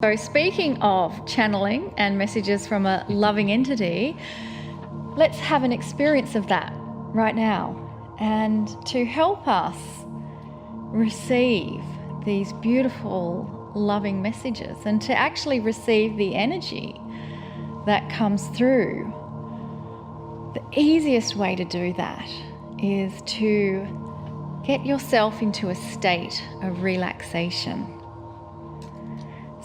So speaking of channeling and messages from a loving entity, let's have an experience of that right now. And to help us receive these beautiful, loving messages and to actually receive the energy that comes through, the easiest way to do that is to get yourself into a state of relaxation.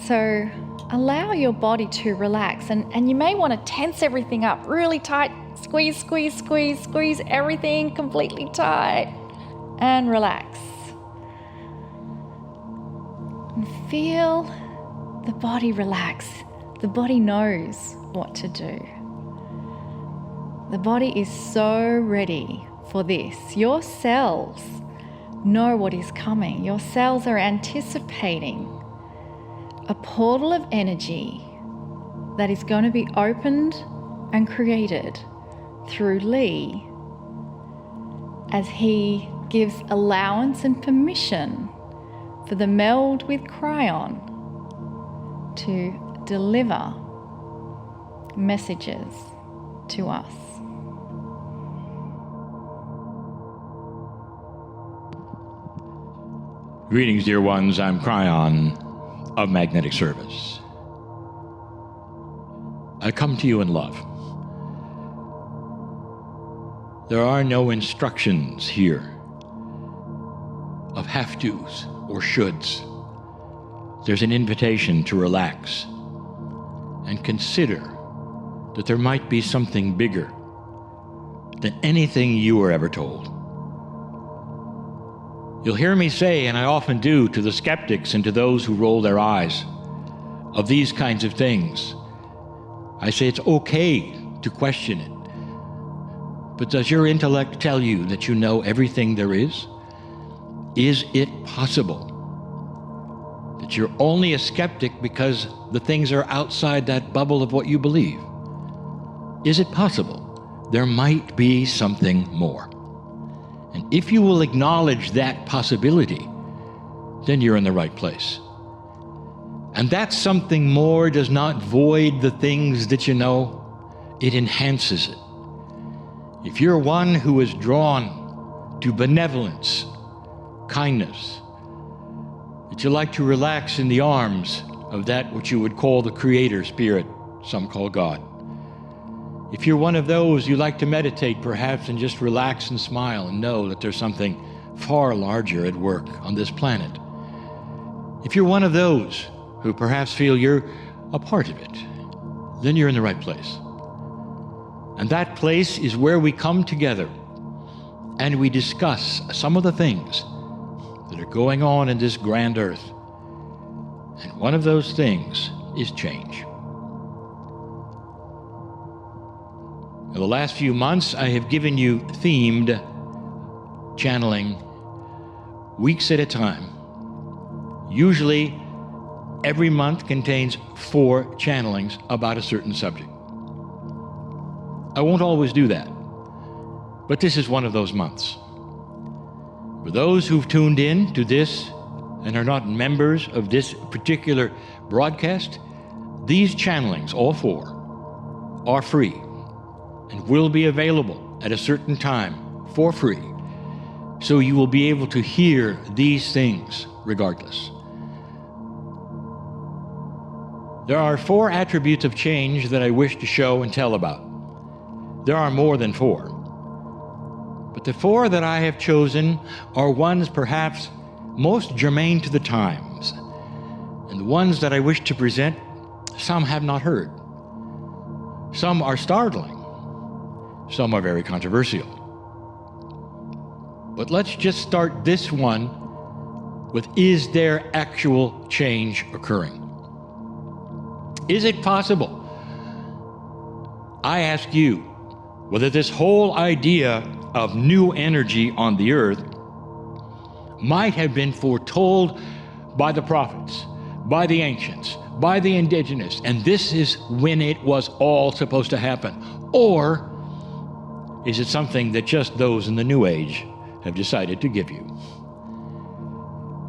So allow your body to relax, and you may want to tense everything up really tight. Squeeze, squeeze, squeeze, squeeze everything completely tight and relax. And feel the body relax. The body knows what to do. The body is so ready for this. Your cells know what is coming. Your cells are anticipating a portal of energy that is going to be opened and created through Lee as he gives allowance and permission for the meld with Kryon to deliver messages to us. Greetings, dear ones. I'm Kryon of Magnetic Service. I come to you in love. There are no instructions here of have-tos or shoulds. There's an invitation to relax and consider that there might be something bigger than anything you were ever told. You'll hear me say, and I often do, to the skeptics and to those who roll their eyes of these kinds of things, I say it's okay to question it. But does your intellect tell you that you know everything there is? Is it possible that you're only a skeptic because the things are outside that bubble of what you believe? Is it possible there might be something more? And if you will acknowledge that possibility, then you're in the right place. And that something more does not void the things that you know, it enhances it. If you're one who is drawn to benevolence, kindness, that you like to relax in the arms of that which you would call the Creator Spirit, some call God. If you're one of those, you like to meditate perhaps and just relax and smile and know that there's something far larger at work on this planet. If you're one of those who perhaps feel you're a part of it, then you're in the right place. And that place is where we come together and we discuss some of the things that are going on in this grand earth. And one of those things is change. In the last few months, I have given you themed channeling weeks at a time. Usually, every month contains 4 channelings about a certain subject. I won't always do that, but this is one of those months. For those who've tuned in to this and are not members of this particular broadcast, these channelings, all 4, are free and will be available at a certain time for free. So you will be able to hear these things regardless. There are 4 attributes of change that I wish to show and tell about. There are more than 4. But the 4 that I have chosen are ones perhaps most germane to the times. And the ones that I wish to present, some have not heard. Some are startling. Some are very controversial. But let's just start this one with, is there actual change occurring? Is it possible, I ask you, whether this whole idea of new energy on the earth might have been foretold by the prophets, by the ancients, by the indigenous, and this is when it was all supposed to happen? Or is it something that just those in the New Age have decided to give you?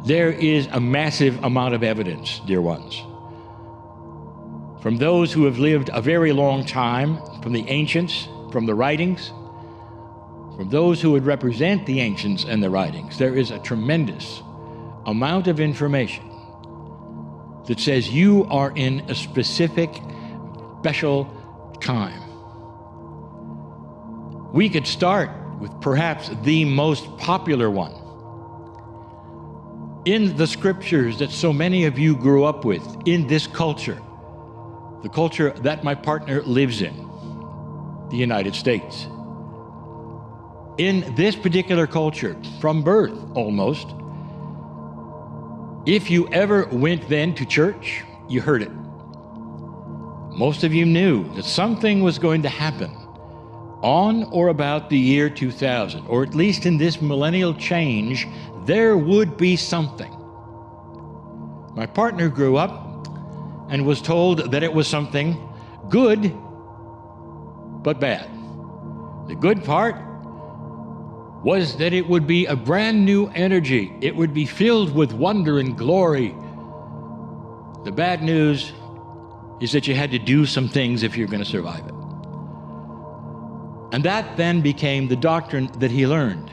There is a massive amount of evidence, dear ones, from those who have lived a very long time, from the ancients, from the writings, from those who would represent the ancients and the writings, there is a tremendous amount of information that says you are in a specific, special time. We could start with perhaps the most popular one. In the scriptures that so many of you grew up with, in this culture, the culture that my partner lives in, the United States. In this particular culture, from birth almost, if you ever went then to church, you heard it. Most of you knew that something was going to happen on or about the year 2000, or at least in this millennial change, there would be something. My partner grew up and was told that it was something good, but bad. The good part was that it would be a brand new energy. It would be filled with wonder and glory. The bad news is that you had to do some things if you're going to survive it. And that then became the doctrine that he learned.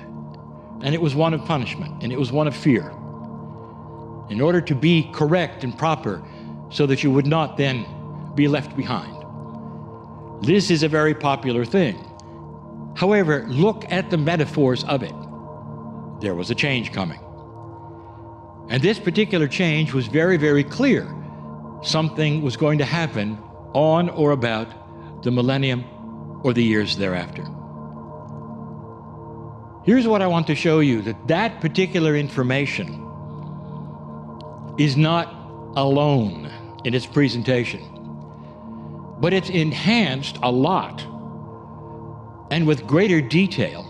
And it was one of punishment, and it was one of fear. In order to be correct and proper, so that you would not then be left behind. This is a very popular thing. However, look at the metaphors of it. There was a change coming. And this particular change was very, very clear. Something was going to happen on or about the millennium or the years thereafter. Here's what I want to show you, that particular information is not alone in its presentation, but it's enhanced a lot and with greater detail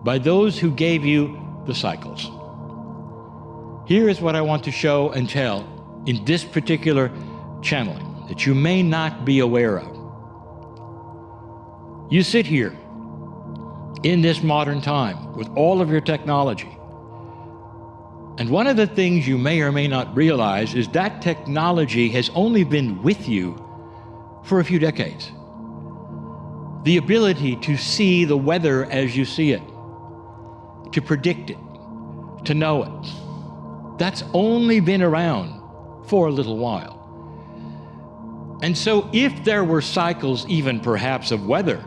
by those who gave you the cycles. Here is what I want to show and tell in this particular channeling that you may not be aware of. You sit here in this modern time with all of your technology, and one of the things you may or may not realize is that technology has only been with you for a few decades. The ability to see the weather as you see it, to predict it, to know it, that's only been around for a little while. And so if there were cycles even perhaps of weather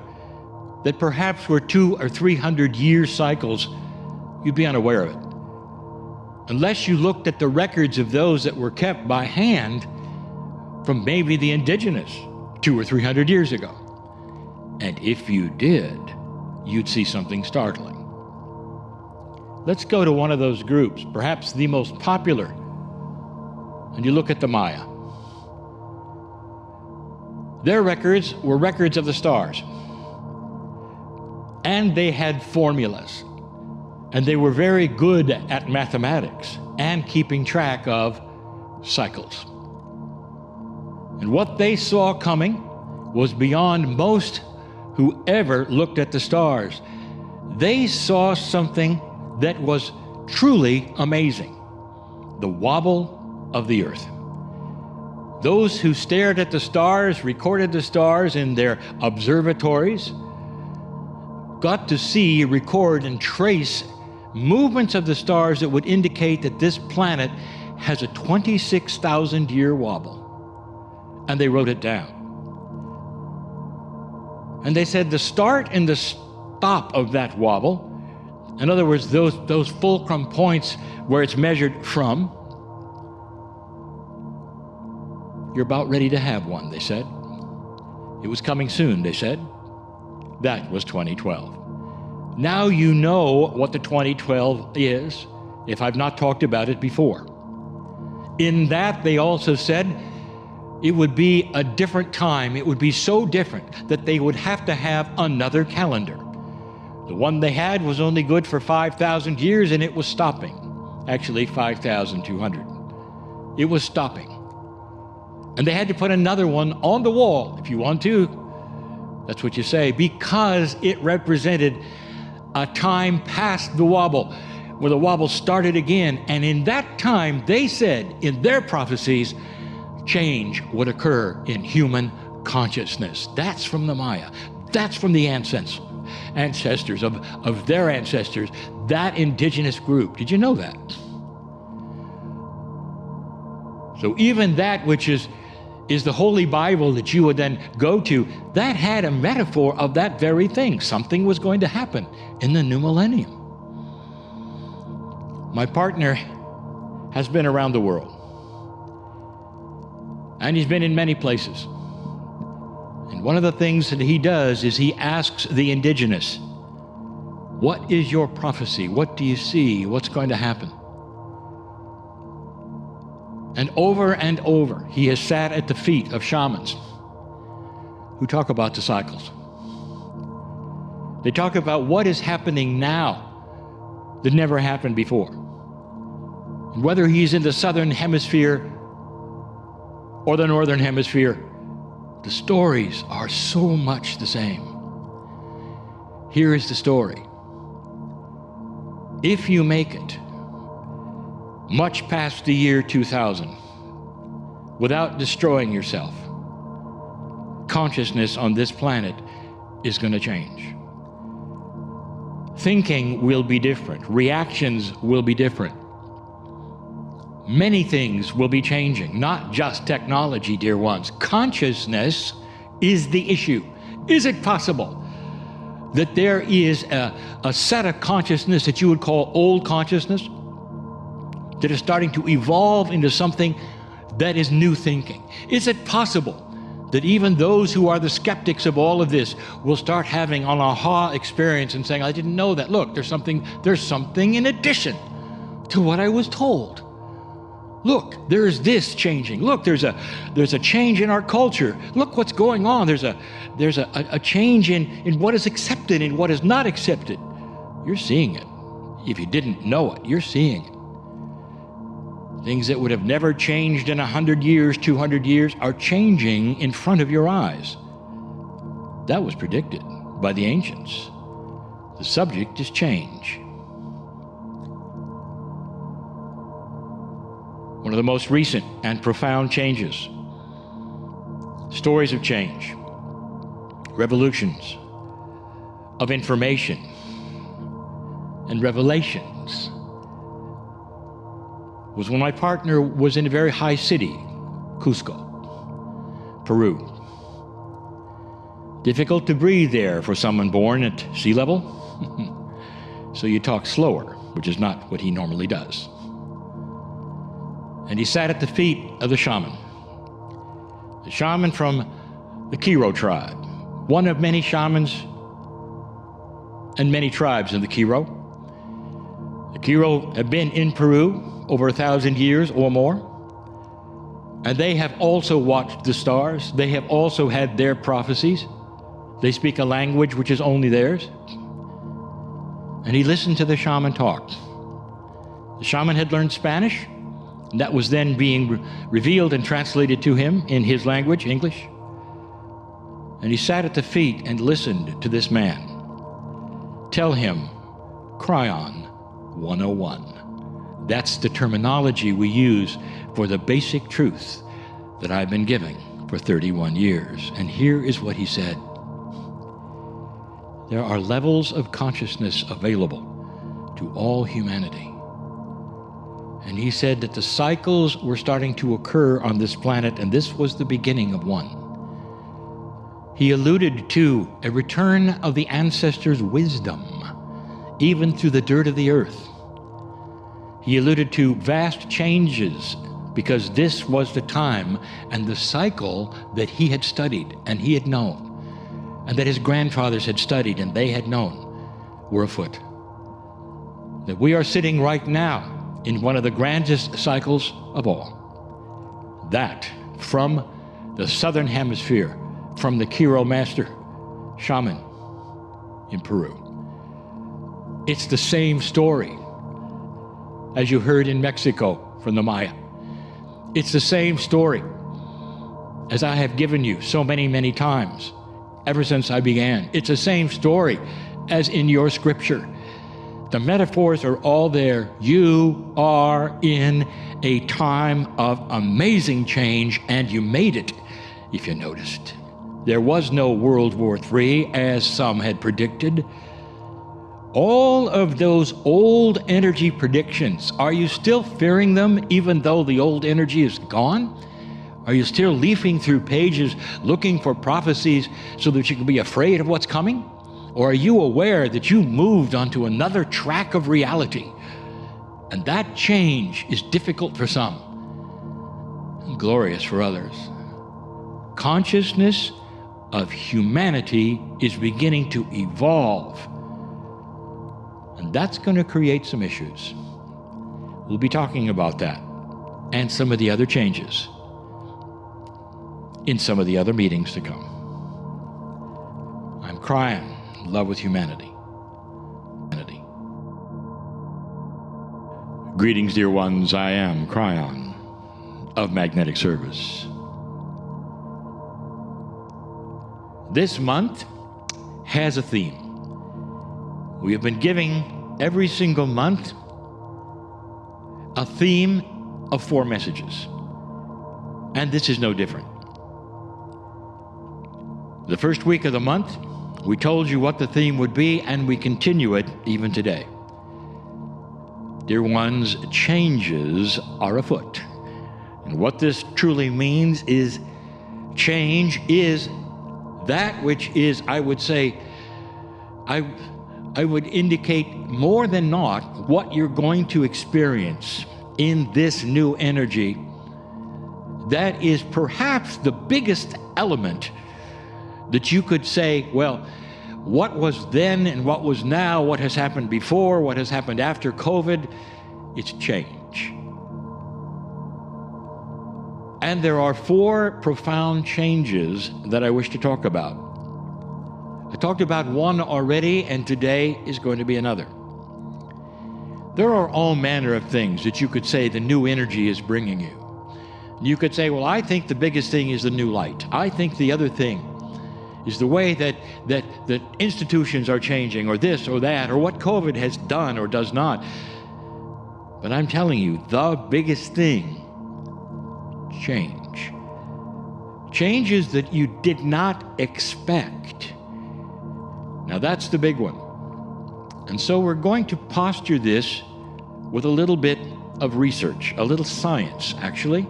that perhaps were 200 or 300 year cycles, you'd be unaware of it. Unless you looked at the records of those that were kept by hand from maybe the indigenous 200 or 300 years ago. And if you did, you'd see something startling. Let's go to one of those groups, perhaps the most popular, and you look at the Maya. Their records were records of the stars. And they had formulas. And they were very good at mathematics and keeping track of cycles. And what they saw coming was beyond most who ever looked at the stars. They saw something that was truly amazing: the wobble of the earth. Those who stared at the stars, recorded the stars in their observatories, got to see, record, and trace movements of the stars that would indicate that this planet has a 26,000 year wobble. And they wrote it down. And they said the start and the stop of that wobble, in other words, those fulcrum points where it's measured from, you're about ready to have one, they said. It was coming soon, they said. That was 2012. Now you know what the 2012 is, if I've not talked about it before. In that, they also said it would be a different time. It would be so different that they would have to have another calendar. The one they had was only good for 5,000 years, and it was stopping. Actually, 5,200. It was stopping. And they had to put another one on the wall, if you want to. That's what you say, because it represented a time past the wobble, where the wobble started again. And in that time, they said, in their prophecies, change would occur in human consciousness. That's from the Maya. That's from the ancestors of their ancestors, that indigenous group. Did you know that? So even that which is the Holy Bible that you would then go to, that had a metaphor of that very thing. Something was going to happen in the new millennium. My partner has been around the world, and he's been in many places. And one of the things that he does is he asks the indigenous, what is your prophecy? What do you see? What's going to happen? And over, he has sat at the feet of shamans who talk about the cycles. They talk about what is happening now that never happened before. And whether he's in the southern hemisphere or the northern hemisphere, the stories are so much the same. Here is the story. If you make it much past the year 2000 without destroying yourself, consciousness on this planet is going to change. Thinking will be different. Reactions will be different. Many things will be changing, not just technology, dear ones. Consciousness is the issue. Is it possible that there is a set of consciousness that you would call old consciousness that is starting to evolve into something that is new thinking? Is it possible that even those who are the skeptics of all of this will start having an aha experience and saying, I didn't know that. Look, there's something in addition to what I was told. Look, there's this changing. Look, there's a change in our culture. Look what's going on. There's a change in what is accepted and what is not accepted. You're seeing it. If you didn't know it, you're seeing it. Things that would have never changed in 100 years, 200 years, are changing in front of your eyes. That was predicted by the ancients. The subject is change. One of the most recent and profound changes. Stories of change, revolutions of information, and revelations was when my partner was in a very high city, Cusco, Peru. Difficult to breathe there for someone born at sea level. So you talk slower, which is not what he normally does. And he sat at the feet of the shaman from the Kryon tribe, one of many shamans and many tribes in the Kryon. The Kryon have been in Peru over 1,000 years or more, and they have also watched the stars. They have also had their prophecies. They speak a language which is only theirs. And he listened to the shaman talk. The shaman had learned Spanish, and that was then being revealed and translated to him in his language, English. And he sat at the feet and listened to this man tell him Kryon 101. That's the terminology we use for the basic truth that I've been giving for 31 years. And here is what he said. There are levels of consciousness available to all humanity. And he said that the cycles were starting to occur on this planet, and this was the beginning of one. He alluded to a return of the ancestors' wisdom, even through the dirt of the earth. He alluded to vast changes, because this was the time and the cycle that he had studied and he had known, and that his grandfathers had studied and they had known, were afoot. That we are sitting right now in one of the grandest cycles of all. That from the southern hemisphere, from the Kryon master, shaman in Peru. It's the same story as you heard in Mexico from the Maya. It's the same story as I have given you so many, many times ever since I began. It's the same story as in your scripture. The metaphors are all there. You are in a time of amazing change, and you made it, if you noticed. There was no World War III, as some had predicted. All of those old energy predictions, are you still fearing them even though the old energy is gone? Are you still leafing through pages looking for prophecies so that you can be afraid of what's coming? Or are you aware that you moved onto another track of reality? And that change is difficult for some and glorious for others. Consciousness of humanity is beginning to evolve. And that's going to create some issues. We'll be talking about that and some of the other changes in some of the other meetings to come. I'm Kryon, in love with humanity. Greetings, dear ones. I am Kryon of Magnetic Service. This month has a theme. We have been giving every single month a theme of 4 messages. And this is no different. The first week of the month, we told you what the theme would be, and we continue it even today. Dear ones, changes are afoot. And what this truly means is change is that which is, I would say, I would indicate more than not what you're going to experience in this new energy. That is perhaps the biggest element that you could say, well, what was then and what was now, what has happened before, what has happened after COVID, it's change. And there are 4 profound changes that I wish to talk about. I talked about one already, and today is going to be another. There are all manner of things that you could say the new energy is bringing you. You could say, well, I think the biggest thing is the new light. I think the other thing is the way that institutions are changing, or this or that, or what COVID has done or does not. But I'm telling you, the biggest thing, change. Changes that you did not expect. Now that's the big one. And so we're going to posture this with a little bit of research, a little science, actually.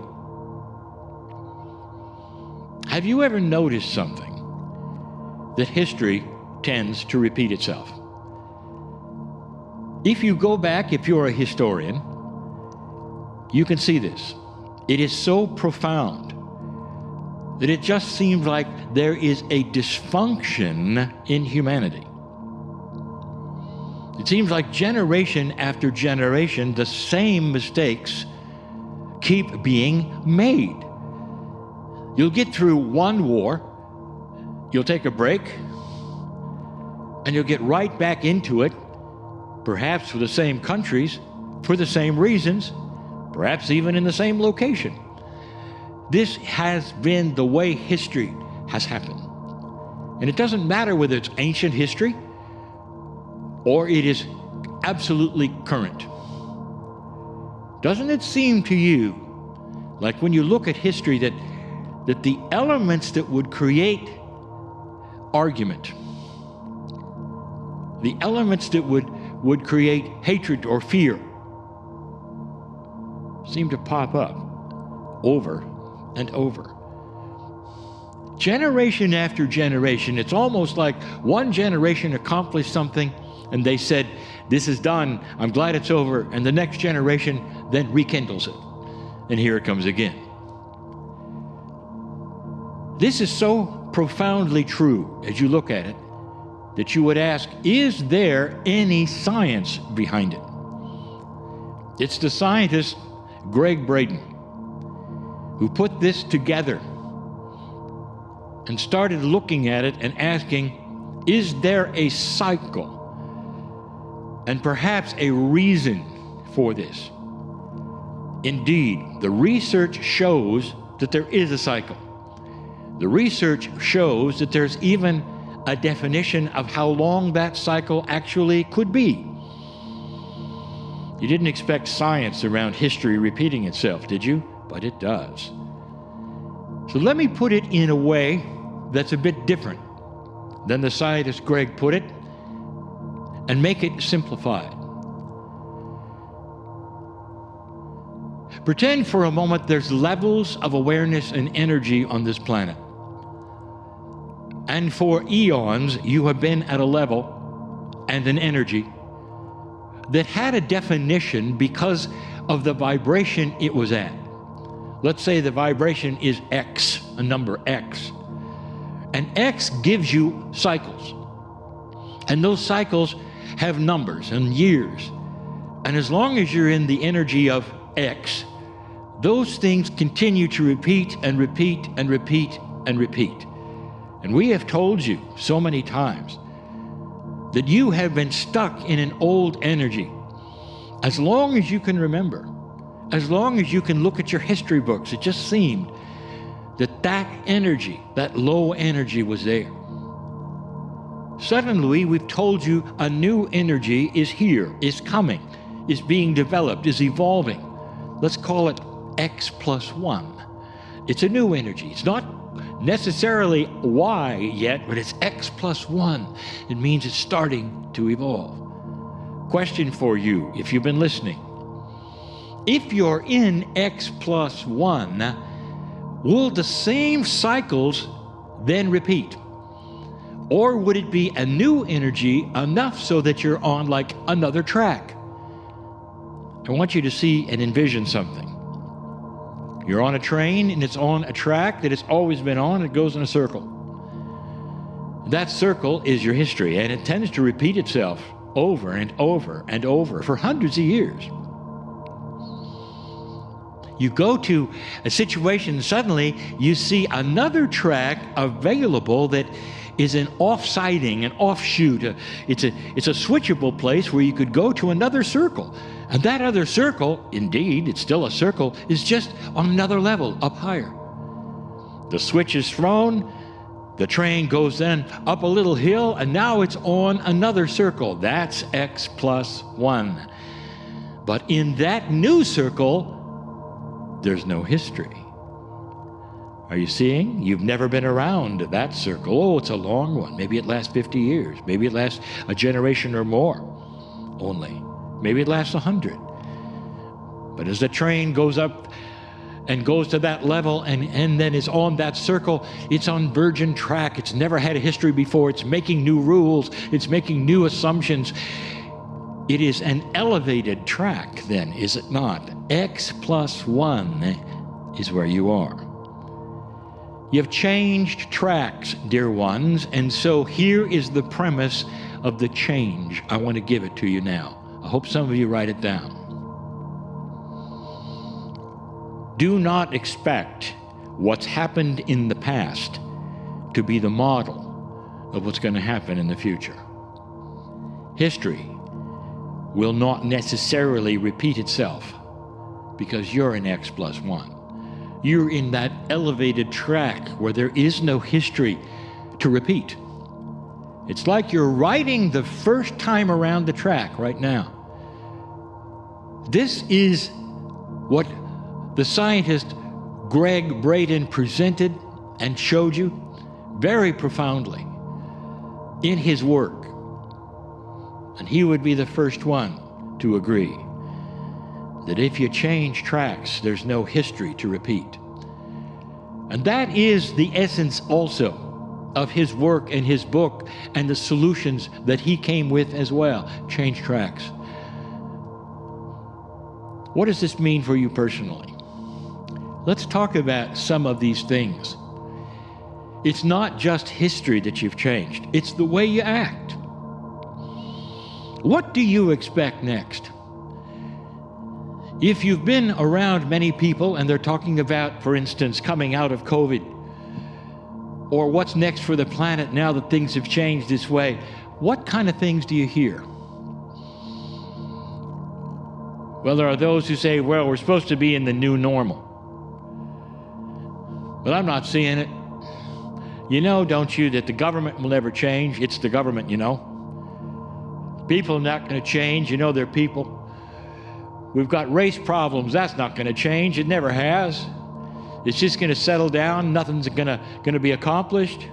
Have you ever noticed something? That history tends to repeat itself. If you go back, if you're a historian, you can see this. It is so profound that it just seems like there is a dysfunction in humanity. It seems like generation after generation, the same mistakes keep being made. You'll get through one war, you'll take a break, and you'll get right back into it, perhaps for the same countries, for the same reasons, perhaps even in the same location. This has been the way history has happened. And it doesn't matter whether it's ancient history or it is absolutely current. Doesn't it seem to you like when you look at history that the elements that would create argument, the elements that would create hatred or fear, seem to pop up over and over. Generation after generation, it's almost like one generation accomplished something and they said, this is done, I'm glad it's over, and the next generation then rekindles it. And here it comes again. This is so profoundly true as you look at it that you would ask, is there any science behind it? It's the scientist Greg Braden who put this together and started looking at it and asking, is there a cycle and perhaps a reason for this? Indeed, the research shows that there is a cycle. The research shows that there's even a definition of how long that cycle actually could be. You didn't expect science around history repeating itself, did you? But it does. So let me put it in a way that's a bit different than the scientist Greg put it, and make it simplified. Pretend for a moment there's levels of awareness and energy on this planet. And for eons, you have been at a level and an energy that had a definition because of the vibration it was at. Let's say the vibration is X, a number X. And X gives you cycles. And those cycles have numbers and years. And as long as you're in the energy of X, those things continue to repeat and repeat and repeat and repeat. And we have told you so many times that you have been stuck in an old energy. As long as you can remember, as long as you can look at your history books, it just seemed that energy, that low energy was there. Suddenly, we've told you a new energy is here, is coming, is being developed, is evolving. Let's call it X plus 1. It's a new energy. It's not necessarily Y yet, but it's X plus 1. It means it's starting to evolve. Question for you, if you've been listening. If you're in X plus 1, will the same cycles then repeat? Or would it be a new energy enough so that you're on like another track? I want you to see and envision something. You're on a train and it's on a track that it's always been on. It goes in a circle. That circle is your history, and it tends to repeat itself over and over and over for hundreds of years. You go to a situation, suddenly you see another track available that is an off-siding, an offshoot. It's a switchable place where you could go to another circle. And that other circle, indeed, it's still a circle, is just on another level, up higher. The switch is thrown, the train goes then up a little hill, and now it's on another circle. That's X plus 1. But in that new circle, there's no history. Are you seeing? You've never been around that circle. Oh, it's a long one. Maybe it lasts 50 years. Maybe it lasts a generation or more only. Maybe it lasts 100. But as the train goes up and goes to that level and then is on that circle, it's on virgin track. It's never had a history before. It's making new rules. It's making new assumptions. It is an elevated track then, is it not? X plus 1 is where you are. You've changed tracks, dear ones, and so here is the premise of the change. I want to give it to you now. I hope some of you write it down. Do not expect what's happened in the past to be the model of what's going to happen in the future. History will not necessarily repeat itself because you're in X plus 1. You're in that elevated track where there is no history to repeat. It's like you're riding the first time around the track right now. This is what the scientist Greg Braden presented and showed you very profoundly in his work. And he would be the first one to agree that if you change tracks, there's no history to repeat. And that is the essence also of his work and his book and the solutions that he came with as well. Change tracks. What does this mean for you personally? Let's talk about some of these things. It's not just history that you've changed. It's the way you act. What do you expect next? If you've been around many people and they're talking about, for instance, coming out of COVID, or what's next for the planet now that things have changed this way, what kind of things do you hear? Well, there are those who say, well, we're supposed to be in the new normal. But I'm not seeing it. You know, don't you, that the government will never change? It's the government, you know. People are not going to change. You know, they're people. We've got race problems. That's not going to change. It never has. It's just going to settle down. Nothing's going to be accomplished.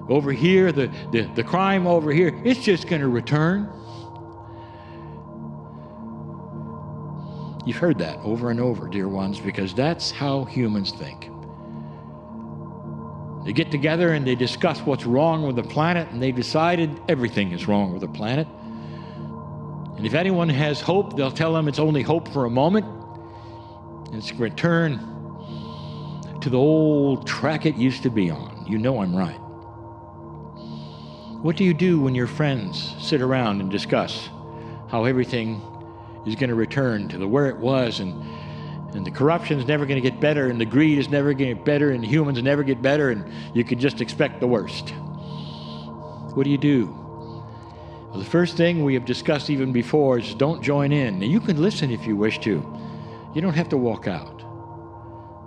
Over here, the crime over here, it's just going to return. You've heard that over and over, dear ones, because that's how humans think. They get together and they discuss what's wrong with the planet, and they've decided everything is wrong with the planet. And if anyone has hope, they'll tell them it's only hope for a moment. And it's going to return to the old track it used to be on. You know I'm right. What do you do when your friends sit around and discuss how everything is going to return to where it was, and the corruption is never going to get better, and the greed is never going to get better, and humans never get better, and you can just expect the worst? What do you do? Well, the first thing we have discussed even before is don't join in. Now, you can listen if you wish to. You don't have to walk out.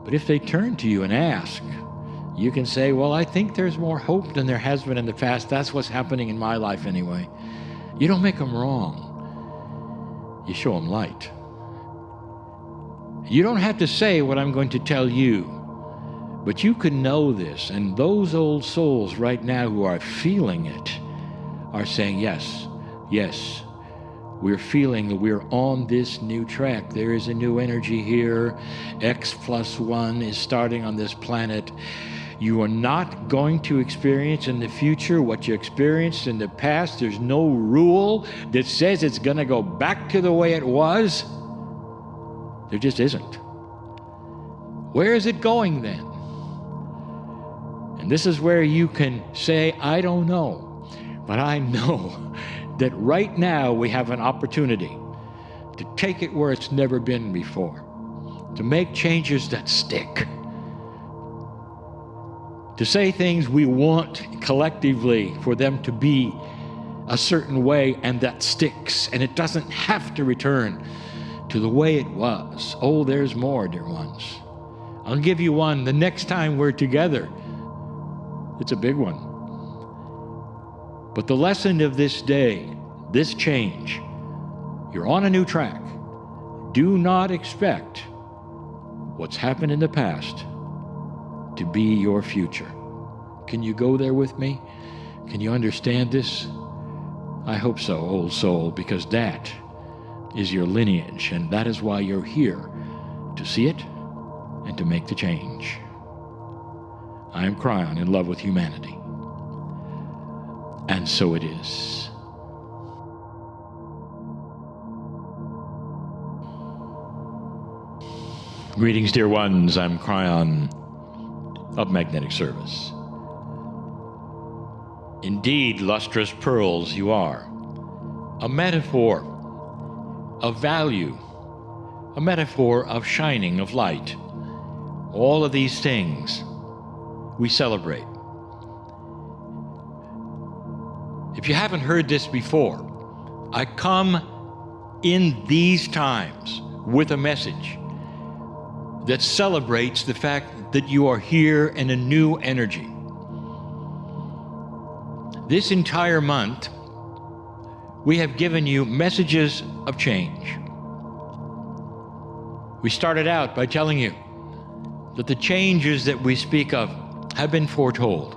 But if they turn to you and ask, you can say, well, I think there's more hope than there has been in the past. That's what's happening in my life anyway. You don't make them wrong. You show them light. You don't have to say what I'm going to tell you, but you can know this, and those old souls right now who are feeling it are saying, yes, yes, we're feeling that we're on this new track. There is a new energy here. X+1 is starting on this planet. You are not going to experience in the future what you experienced in the past. There's no rule that says it's going to go back to the way it was. There just isn't. Where is it going then? And this is where you can say, I don't know, but I know that right now we have an opportunity to take it where it's never been before, to make changes that stick, to say things we want collectively for them to be a certain way, and that sticks, and it doesn't have to return to the way it was. Oh, there's more, dear ones. I'll give you one the next time we're together. It's a big one. But the lesson of this day, this change, you're on a new track. Do not expect what's happened in the past to be your future. Can you go there with me? Can you understand this? I hope so, old soul, because that is your lineage, and that is why you're here, to see it and to make the change. I am Kryon, in love with humanity. And so it is. Greetings, dear ones. I'm Kryon of Magnetic Service. Indeed, lustrous pearls you are. A metaphor of value. A metaphor of shining, of light. All of these things we celebrate. If you haven't heard this before, I come in these times with a message that celebrates the fact that you are here in a new energy. This entire month, we have given you messages of change. We started out by telling you that the changes that we speak of have been foretold.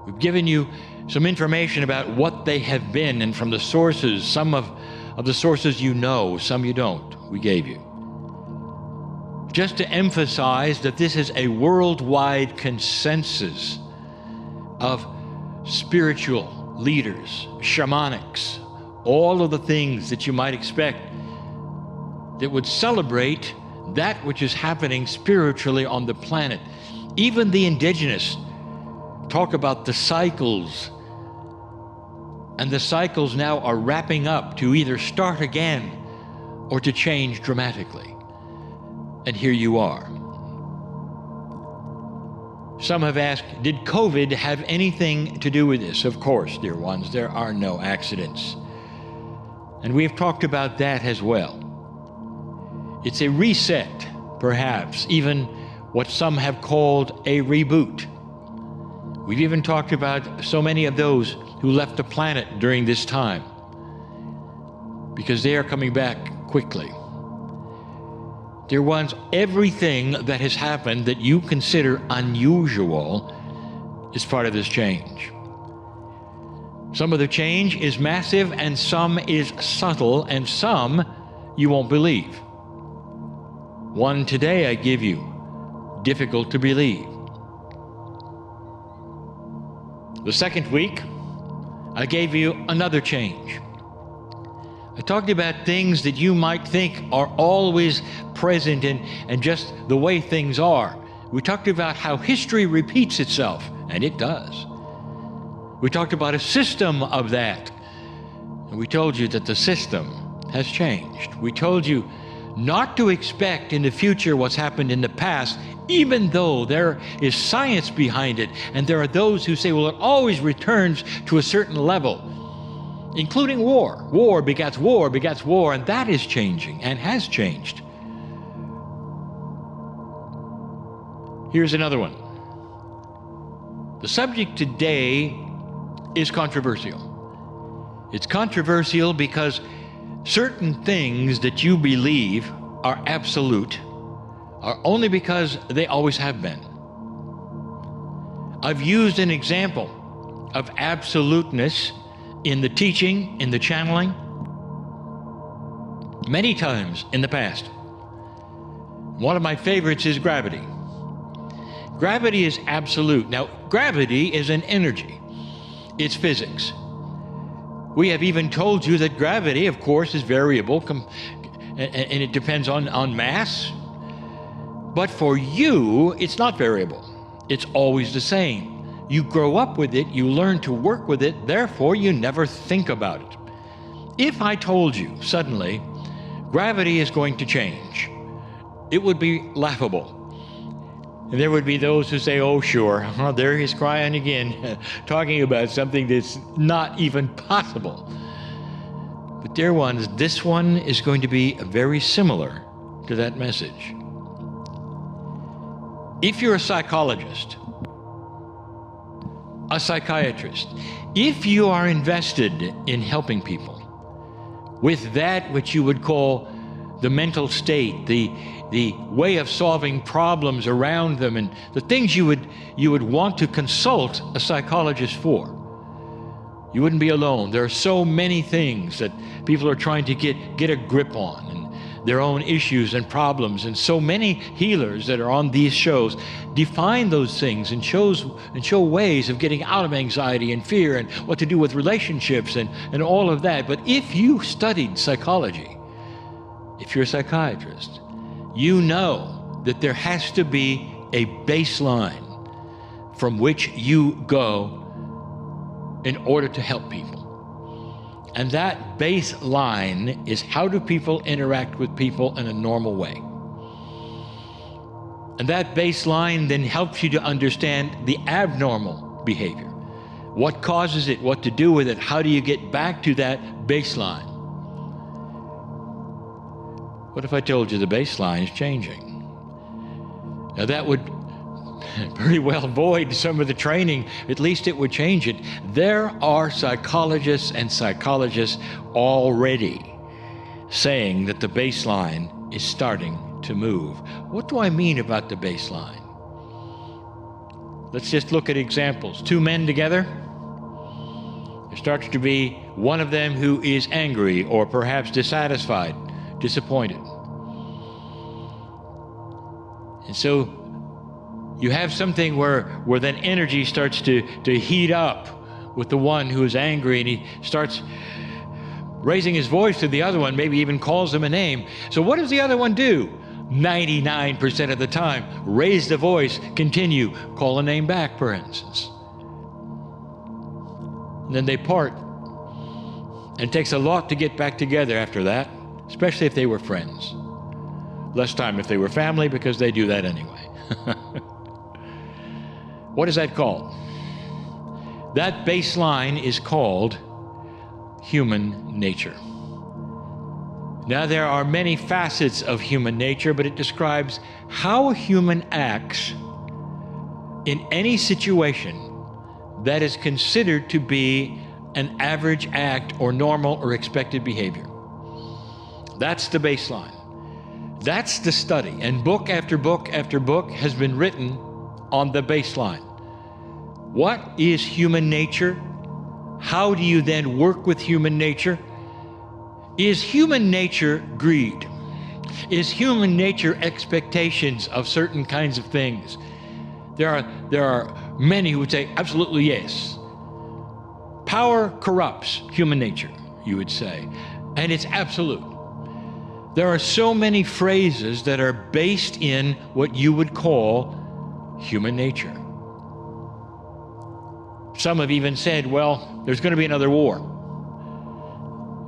We've given you some information about what they have been, and from the sources, some of the sources you know, some you don't, we gave you. Just to emphasize that this is a worldwide consensus of spiritual leaders, shamanics, all of the things that you might expect that would celebrate that which is happening spiritually on the planet. Even the indigenous talk about the cycles, and the cycles now are wrapping up to either start again or to change dramatically. And here you are. Some have asked, did COVID have anything to do with this? Of course, dear ones, there are no accidents. And we have talked about that as well. It's a reset, perhaps, even what some have called a reboot. We've even talked about so many of those who left the planet during this time. because they are coming back quickly. Dear ones, everything that has happened that you consider unusual is part of this change. Some of the change is massive, and some is subtle, and some you won't believe. One today I give you, difficult to believe. The second week, I gave you another change. I talked about things that you might think are always present and just the way things are. We talked about how history repeats itself, and it does. We talked about a system of that, and we told you that the system has changed. We told you not to expect in the future what's happened in the past, even though there is science behind it, and there are those who say, well, it always returns to a certain level, including war. War begets war begets war, and that is changing and has changed. Here's another one. The subject today is controversial. It's controversial because certain things that you believe are absolute are only because they always have been. I've used an example of absoluteness in the teaching, in the channeling, many times in the past. One of my favorites is gravity. Gravity is absolute. Now, gravity is an energy. It's physics. We have even told you that gravity, of course, is variable, and it depends on mass. But for you, it's not variable. It's always the same. You grow up with it, you learn to work with it, therefore you never think about it. If I told you suddenly, gravity is going to change, it would be laughable. And there would be those who say, oh, sure, there he's Kryon again, talking about something that's not even possible. But dear ones, this one is going to be very similar to that message. If you're a psychologist, a psychiatrist, if you are invested in helping people with that which you would call the mental state, the way of solving problems around them, and the things you would want to consult a psychologist for, you wouldn't be alone. There are so many things that people are trying to get a grip on, and their own issues and problems, and so many healers that are on these shows define those things and show ways of getting out of anxiety and fear and what to do with relationships and all of that. But if you studied psychology, if you're a psychiatrist, you know that there has to be a baseline from which you go in order to help people. And that baseline is, how do people interact with people in a normal way? And that baseline then helps you to understand the abnormal behavior. What causes it, what to do with it, how do you get back to that baseline? What if I told you the baseline is changing? Now that would very well void some of the training. At least it would change it. There are psychologists and psychologists already saying that the baseline is starting to move. What do I mean about the baseline? Let's just look at examples. Two men together. There starts to be one of them who is angry or perhaps dissatisfied, disappointed. And so you have something where then energy starts to heat up with the one who is angry, and he starts raising his voice to the other one, maybe even calls him a name. So what does the other one do? 99% of the time, raise the voice, continue, call a name back, for instance. And then they part. And it takes a lot to get back together after that, especially if they were friends. Less time if they were family, because they do that anyway. What is that called? That baseline is called human nature. Now, there are many facets of human nature, but it describes how a human acts in any situation that is considered to be an average act or normal or expected behavior. That's the baseline. That's the study. And book after book after book has been written on the baseline. What is human nature? How do you then work with human nature? Is human nature greed? Is human nature expectations of certain kinds of things? There are many who would say, absolutely yes. Power corrupts human nature, you would say, and it's absolute. There are so many phrases that are based in what you would call human nature. Some have even said, well, there's going to be another war.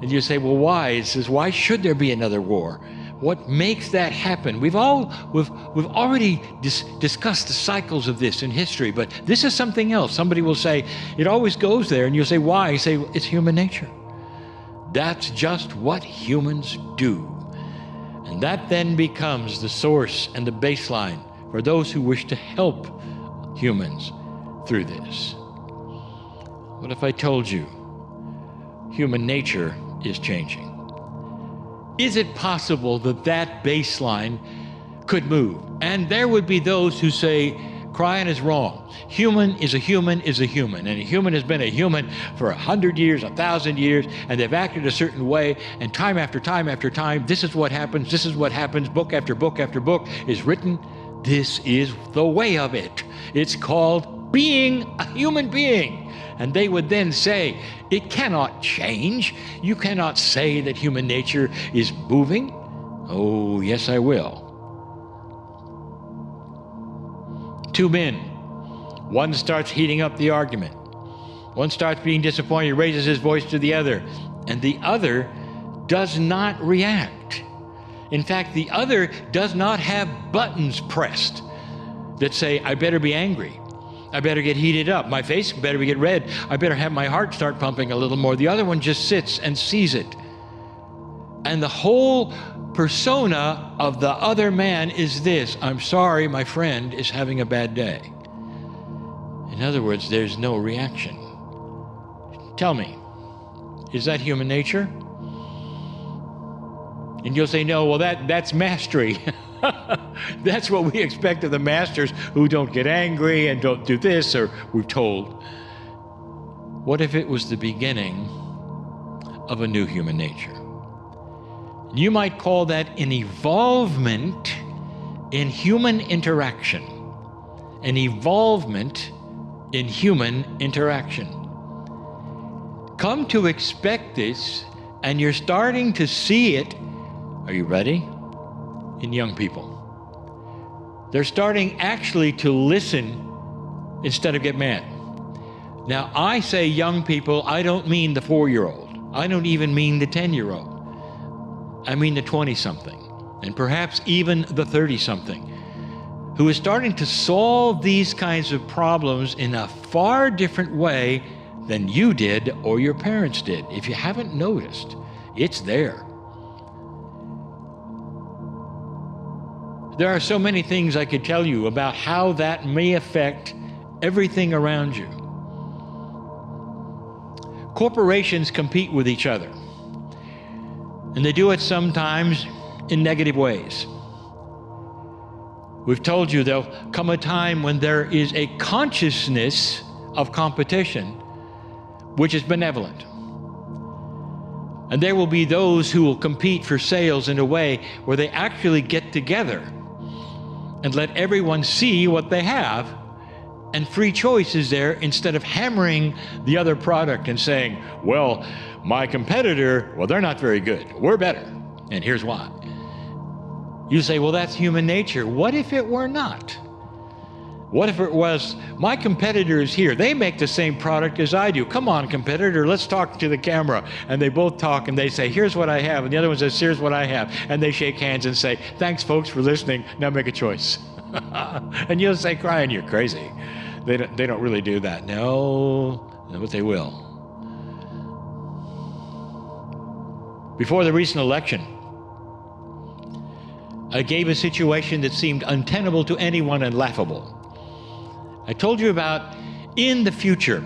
And you say, well, why? It says, why should there be another war? What makes that happen? We've already discussed the cycles of this in history, but this is something else. Somebody will say, it always goes there, and you'll say, why? You say, it's human nature. That's just what humans do. And that then becomes the source and the baseline for those who wish to help humans through this. What if I told you human nature is changing? Is it possible that that baseline could move? And there would be those who say, Kryon is wrong. Human is a human is a human. And a human has been a human for 100 years, 1,000 years, and they've acted a certain way. And time after time after time, this is what happens, this is what happens. Book after book after book is written. This is the way of it. It's called being a human being. And they would then say, it cannot change. You cannot say that human nature is moving. Oh, yes, I will. Two men. One starts heating up the argument. One starts being disappointed, raises his voice to the other, and the other does not react. In fact, the other does not have buttons pressed that say, I better be angry. I better get heated up. My face better get red. I better have my heart start pumping a little more. The other one just sits and sees it. And the whole persona of the other man is this: I'm sorry, my friend is having a bad day. In other words, there's no reaction. Tell me, is that human nature? And you'll say, no, well, that's mastery. That's what we expect of the masters who don't get angry and don't do this, or we're told. What if it was the beginning of a new human nature? You might call that an evolvement in human interaction. An evolvement in human interaction. Come to expect this, and you're starting to see it. Are you ready? In young people. They're starting actually to listen instead of get mad. Now, I say young people, I don't mean the 4-year-old. I don't even mean the 10-year-old. I mean the 20-something, and perhaps even the 30-something, who is starting to solve these kinds of problems in a far different way than you did or your parents did. If you haven't noticed, it's there. There are so many things I could tell you about how that may affect everything around you. Corporations compete with each other, and they do it sometimes in negative ways. We've told you there'll come a time when there is a consciousness of competition which is benevolent. And there will be those who will compete for sales in a way where they actually get together and let everyone see what they have, and free choice is there instead of hammering the other product and saying, well, my competitor, well, they're not very good. We're better, and here's why. You say, well, that's human nature. What if it were not? What if it was, my competitor is here. They make the same product as I do. Come on, competitor, let's talk to the camera. And they both talk and they say, here's what I have. And the other one says, here's what I have. And they shake hands and say, thanks, folks, for listening. Now make a choice. And you'll say, Kryon, you're crazy. They don't really do that. No, but they will. Before the recent election, I gave a situation that seemed untenable to anyone and laughable. I told you about, in the future,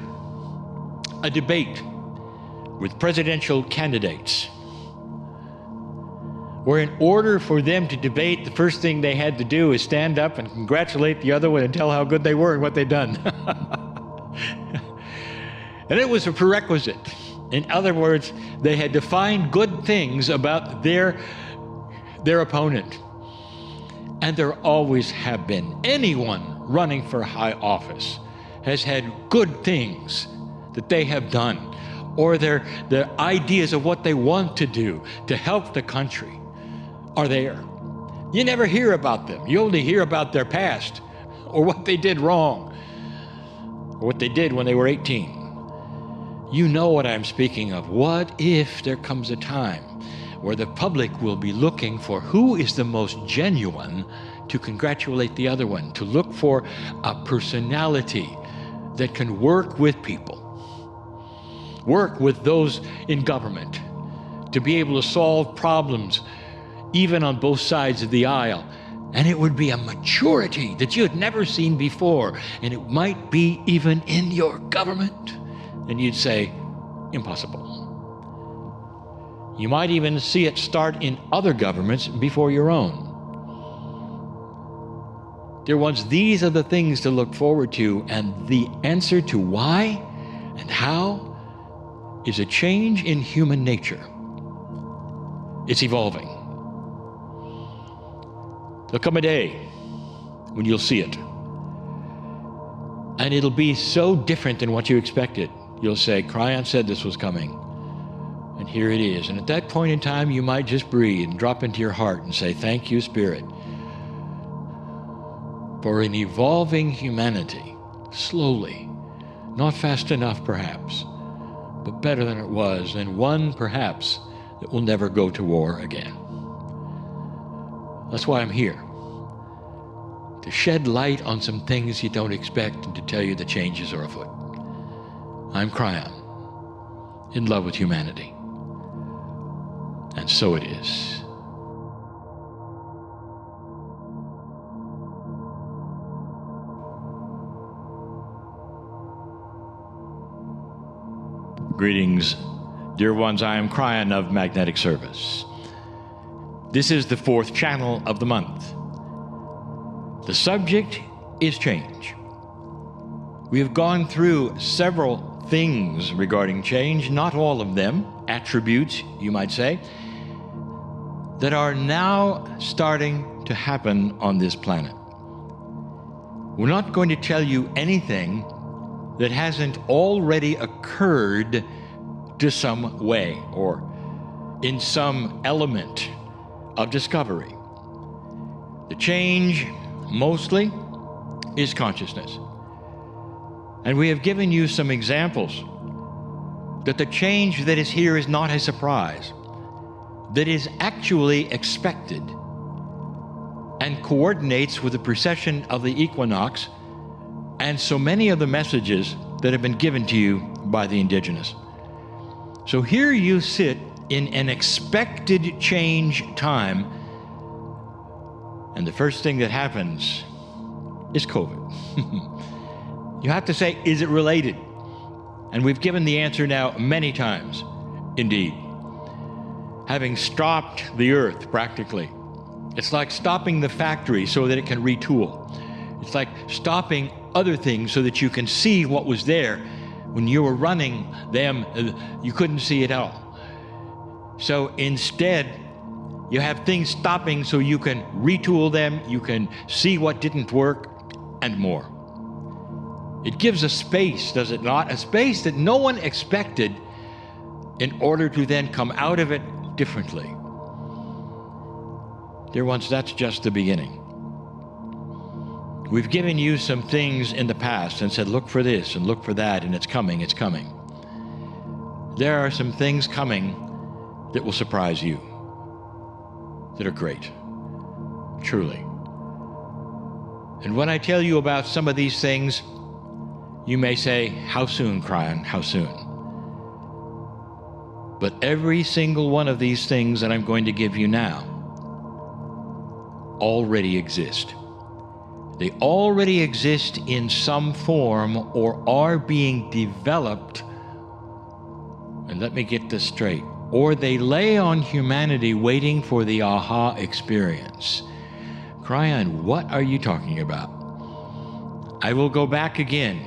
a debate with presidential candidates. where in order for them to debate, the first thing they had to do is stand up and congratulate the other one and tell how good they were and what they'd done. And it was a prerequisite. In other words, they had to find good things about their opponent. And there always have been. Anyone running for high office has had good things that they have done, or their ideas of what they want to do to help the country are there. You never hear about them. You only hear about their past, or what they did wrong, or what they did when they were 18. You know what I'm speaking of. What if there comes a time where the public will be looking for who is the most genuine to congratulate the other one, to look for a personality that can work with people, work with those in government, to be able to solve problems even on both sides of the aisle. And it would be a maturity that you had never seen before, and it might be even in your government. And you'd say, impossible. You might even see it start in other governments before your own. Dear ones, these are the things to look forward to, and the answer to why and how is a change in human nature. It's evolving. There'll come a day when you'll see it, and it'll be so different than what you expected. You'll say, Kryon said this was coming, and here it is. And at that point in time, you might just breathe and drop into your heart and say, thank you, Spirit, for an evolving humanity, slowly, not fast enough perhaps, but better than it was, and one perhaps that will never go to war again. That's why I'm here, to shed light on some things you don't expect and to tell you the changes are afoot. I'm Kryon, in love with humanity. And so it is. Greetings, dear ones. I am Kryon of Magnetic Service. This is the 4th channel of the month. The subject is change. We have gone through several things regarding change, not all of them, attributes, you might say, that are now starting to happen on this planet. We're not going to tell you anything that hasn't already occurred to some way or in some element of discovery. The change, mostly, is consciousness. And we have given you some examples that the change that is here is not a surprise, that is actually expected and coordinates with the precession of the equinox and so many of the messages that have been given to you by the indigenous. So here you sit in an expected change time, and the first thing that happens is COVID. You have to say, is it related? And we've given the answer now many times. Indeed. Having stopped the earth practically, it's like stopping the factory so that it can retool. It's like stopping other things so that you can see what was there. When you were running them, you couldn't see it all. So instead, you have things stopping so you can retool them, you can see what didn't work, and more. It gives a space, does it not? A space that no one expected in order to then come out of it differently. Dear ones, that's just the beginning. We've given you some things in the past and said, look for this and look for that, and it's coming, it's coming. There are some things coming that will surprise you, that are great, truly. And when I tell you about some of these things, you may say, how soon, Kryon, how soon? But every single one of these things that I'm going to give you now already exist. They already exist in some form or are being developed. And let me get this straight. or they lay on humanity waiting for the aha experience. Kryon, what are you talking about? I will go back again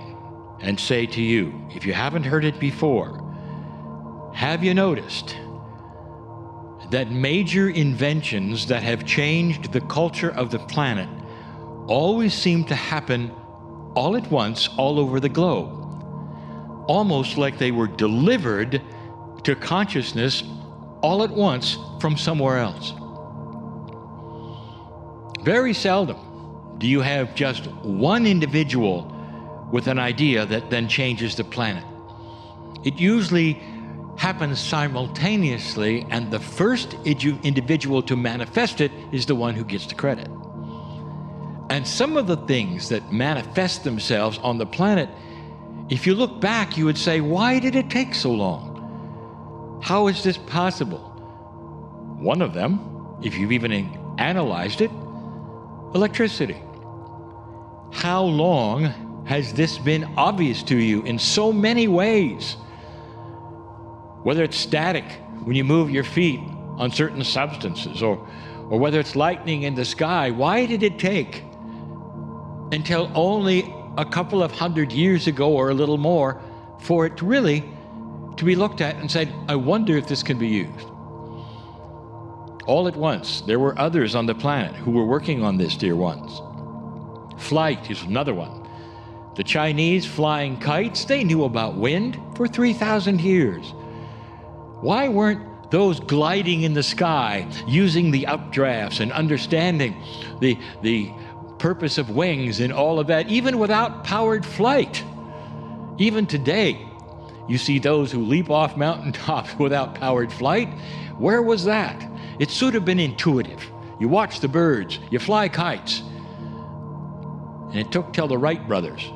and say to you, if you haven't heard it before, have you noticed that major inventions that have changed the culture of the planet always seem to happen all at once all over the globe, almost like they were delivered to consciousness all at once from somewhere else? Very seldom do you have just one individual with an idea that then changes the planet. It usually happens simultaneously, and the first individual to manifest it is the one who gets the credit. And some of the things that manifest themselves on the planet, if you look back, you would say, why did it take so long? How is this possible? One of them, if you've even analyzed it, electricity. How long has this been obvious to you in so many ways? Whether it's static when you move your feet on certain substances, or whether it's lightning in the sky, why did it take until only a couple of 100 years ago or a little more for it really to be looked at and said, I wonder if this can be used? All at once, there were others on the planet who were working on this, dear ones. Flight is another one. The Chinese flying kites, they knew about wind for 3,000 years. Why weren't those gliding in the sky using the updrafts and understanding the purpose of wings and all of that, even without powered flight? Even today, you see those who leap off mountaintops without powered flight. Where was that? It should have been intuitive. You watch the birds, you fly kites. And it took till the Wright brothers.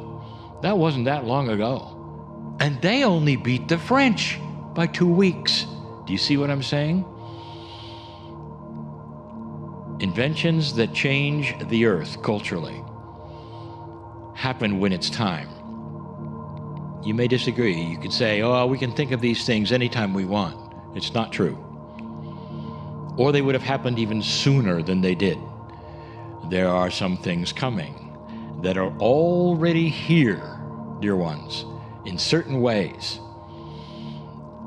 That wasn't that long ago. And they only beat the French by 2 weeks. Do you see what I'm saying? Inventions that change the earth culturally happen when it's time. You may disagree. You could say, oh, we can think of these things anytime we want. It's not true. Or they would have happened even sooner than they did. There are some things coming that are already here, dear ones, in certain ways.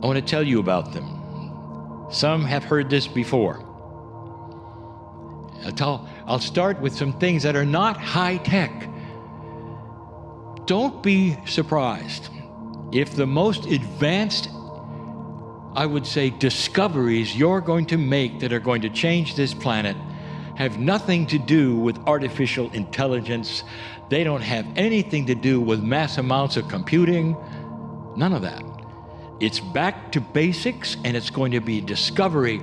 I want to tell you about them. Some have heard this before. I'll start with some things that are not high-tech. Don't be surprised if the most advanced, I would say, discoveries you're going to make that are going to change this planet have nothing to do with artificial intelligence. They don't have anything to do with mass amounts of computing. None of that. It's back to basics, and it's going to be a discovery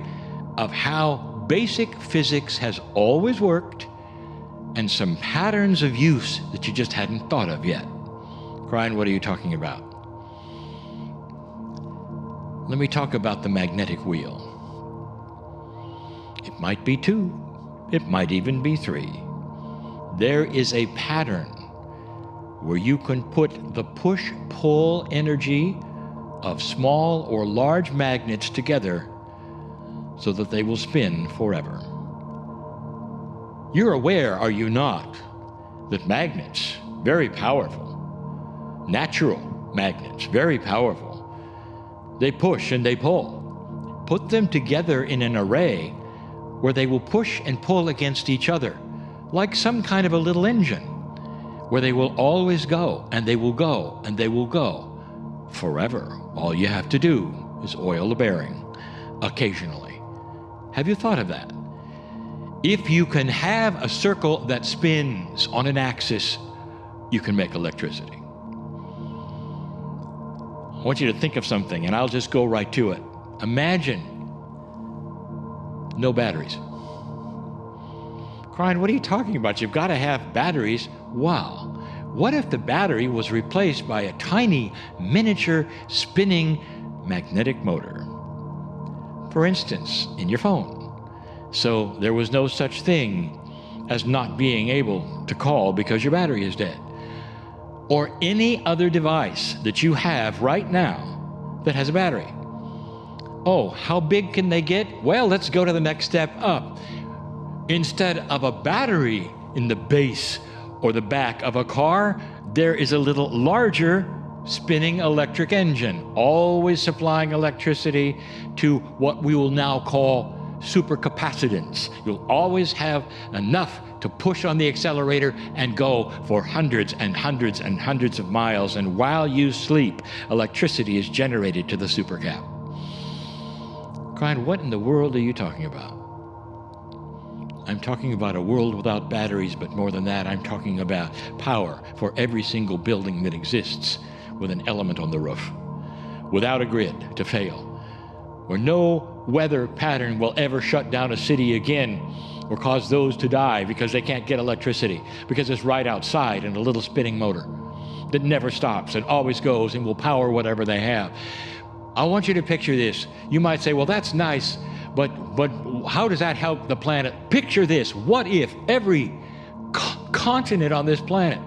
of how basic physics has always worked and some patterns of use that you just hadn't thought of yet. Kryon, what are you talking about? Let me talk about the magnetic wheel. It might be 2. It might even be 3. There is a pattern where you can put the push-pull energy of small or large magnets together so that they will spin forever. You're aware, are you not, that magnets, very powerful, natural magnets, very powerful, they push and they pull. Put them together in an array where they will push and pull against each other, like some kind of a little engine, where they will always go, and they will go, and they will go forever. All you have to do is oil the bearing occasionally. Have you thought of that? If you can have a circle that spins on an axis, you can make electricity. I want you to think of something, and I'll just go right to it. Imagine no batteries. Kryon, what are you talking about? You've got to have batteries. Wow. What if the battery was replaced by a tiny, miniature, spinning magnetic motor? For instance, in your phone. So there was no such thing as not being able to call because your battery is dead. Or any other device that you have right now that has a battery. Oh, how big can they get? Well, let's go to the next step up. Instead of a battery in the base or the back of a car, there is a little larger spinning electric engine, always supplying electricity to what we will now call supercapacitance. You'll always have enough to push on the accelerator and go for hundreds and hundreds and hundreds of miles. And while you sleep, electricity is generated to the supercap. Kryon, what in the world are you talking about? I'm talking about a world without batteries, but more than that, I'm talking about power for every single building that exists with an element on the roof, without a grid to fail, where no weather pattern will ever shut down a city again or cause those to die because they can't get electricity, because it's right outside in a little spinning motor that never stops and always goes and will power whatever they have. I want you to picture this. You might say, well, that's nice, but how does that help the planet? Picture this. What if every continent on this planet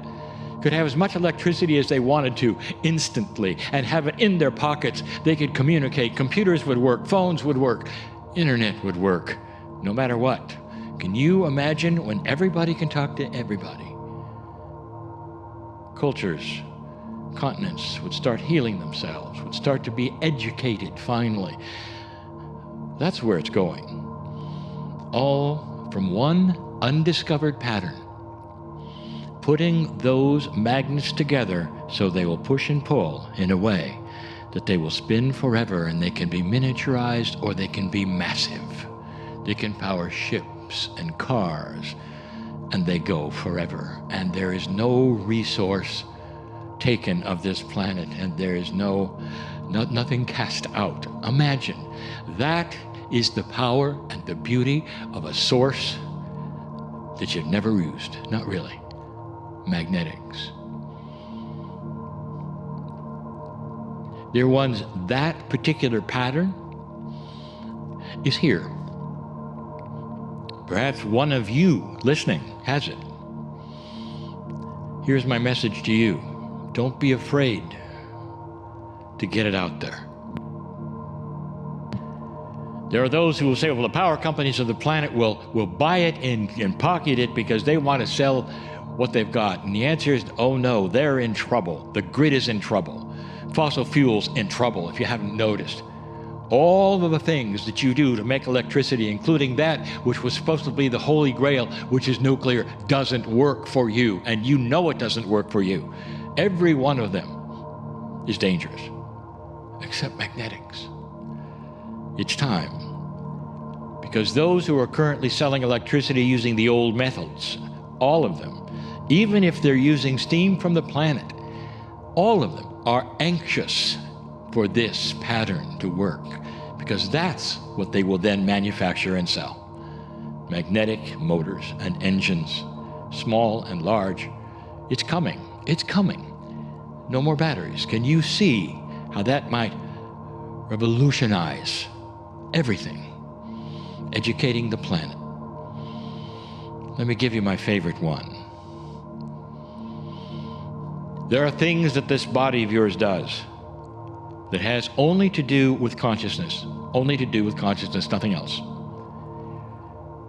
could have as much electricity as they wanted to instantly and have it in their pockets? They could communicate. Computers would work. Phones would work. Internet would work, no matter what. Can you imagine when everybody can talk to everybody? Cultures, continents would start healing themselves, would start to be educated finally. That's where it's going. All from one undiscovered pattern, putting those magnets together so they will push and pull in a way that they will spin forever, and they can be miniaturized or they can be massive. They can power ships and cars, and they go forever. And there is no resource taken of this planet, and there is nothing cast out. Imagine, that is the power and the beauty of a source that you've never used. Not really. Magnetics. Dear ones, that particular pattern is here. Perhaps one of you listening has it. Here's my message to you. Don't be afraid to get it out there. There are those who will say, well, the power companies of the planet will buy it and pocket it because they want to sell what they've got. And the answer is, oh no, they're in trouble. The grid is in trouble. Fossil fuels in trouble, if you haven't noticed. All of the things that you do to make electricity, including that which was supposed to be the holy grail, which is nuclear, doesn't work for you. And you know it doesn't work for you. Every one of them is dangerous, except magnetics. It's time. Because those who are currently selling electricity using the old methods, all of them, even if they're using steam from the planet, all of them are anxious for this pattern to work, because that's what they will then manufacture and sell. Magnetic motors and engines, small and large. It's coming. It's coming. No more batteries. Can you see how that might revolutionize everything? Educating the planet. Let me give you my favorite one. There are things that this body of yours does that has only to do with consciousness. Only to do with consciousness, nothing else.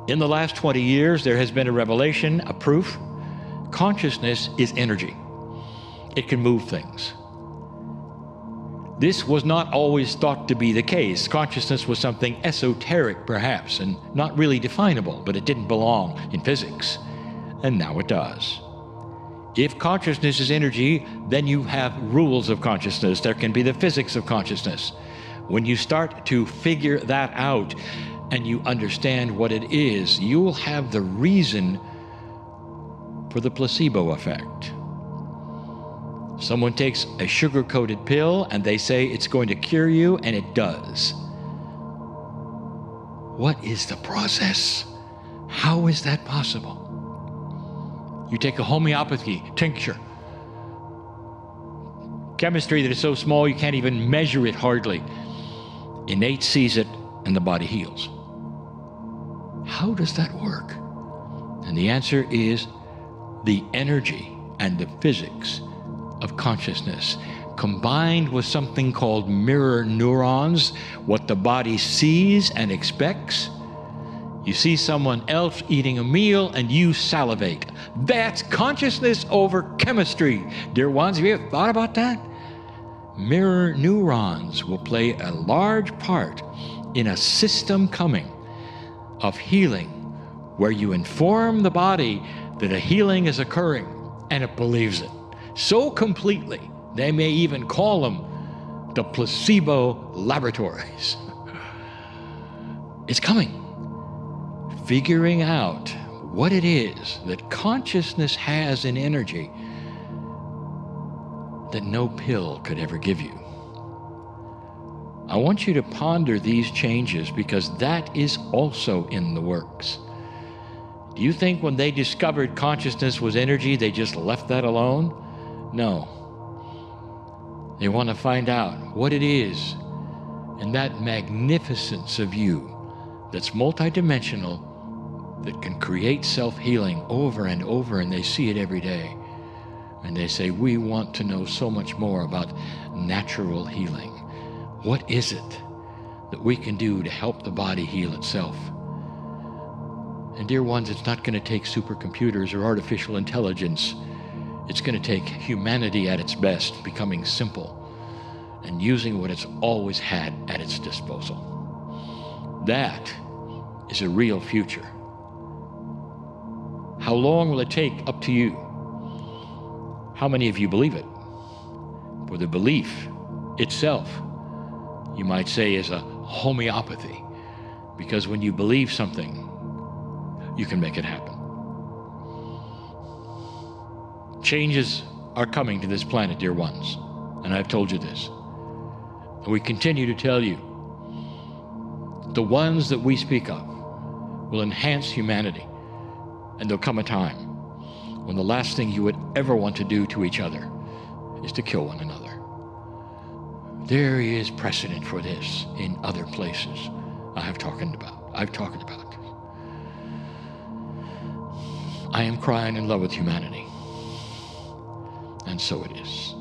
In the last 20 years, there has been a revelation, a proof. Consciousness is energy. It can move things. This was not always thought to be the case. Consciousness was something esoteric, perhaps, and not really definable, but it didn't belong in physics. And now it does. If consciousness is energy, then you have rules of consciousness. There can be the physics of consciousness. When you start to figure that out and you understand what it is, you will have the reason for the placebo effect. Someone takes a sugar-coated pill and they say it's going to cure you, and it does. What is the process? How is that possible? You take a homeopathy tincture, chemistry that is so small you can't even measure it hardly. Innate sees it and the body heals. How does that work? And the answer is the energy and the physics of consciousness combined with something called mirror neurons, what the body sees and expects. You see someone else eating a meal and you salivate. That's consciousness over chemistry. Dear ones, have you ever thought about that? Mirror neurons will play a large part in a system coming of healing where you inform the body that a healing is occurring and it believes it so completely. They may even call them the placebo laboratories. It's coming. Figuring out what it is that consciousness has in energy that no pill could ever give you. I want you to ponder these changes because that is also in the works. Do you think when they discovered consciousness was energy, they just left that alone? No. They want to find out what it is in that magnificence of you that's multidimensional, that can create self-healing over and over, and they see it every day. And they say, we want to know so much more about natural healing. What is it that we can do to help the body heal itself? And dear ones, it's not going to take supercomputers or artificial intelligence. It's going to take humanity at its best, becoming simple and using what it's always had at its disposal. That is a real future. How long will it take? Up to you. How many of you believe it? For the belief itself, you might say, is a homeopathy, because when you believe something, you can make it happen. Changes are coming to this planet, dear ones, and I've told you this. And we continue to tell you, the ones that we speak of will enhance humanity, and there'll come a time when the last thing you would ever want to do to each other is to kill one another. There is precedent for this in other places I've talked about. I am crying in love with humanity, and so it is.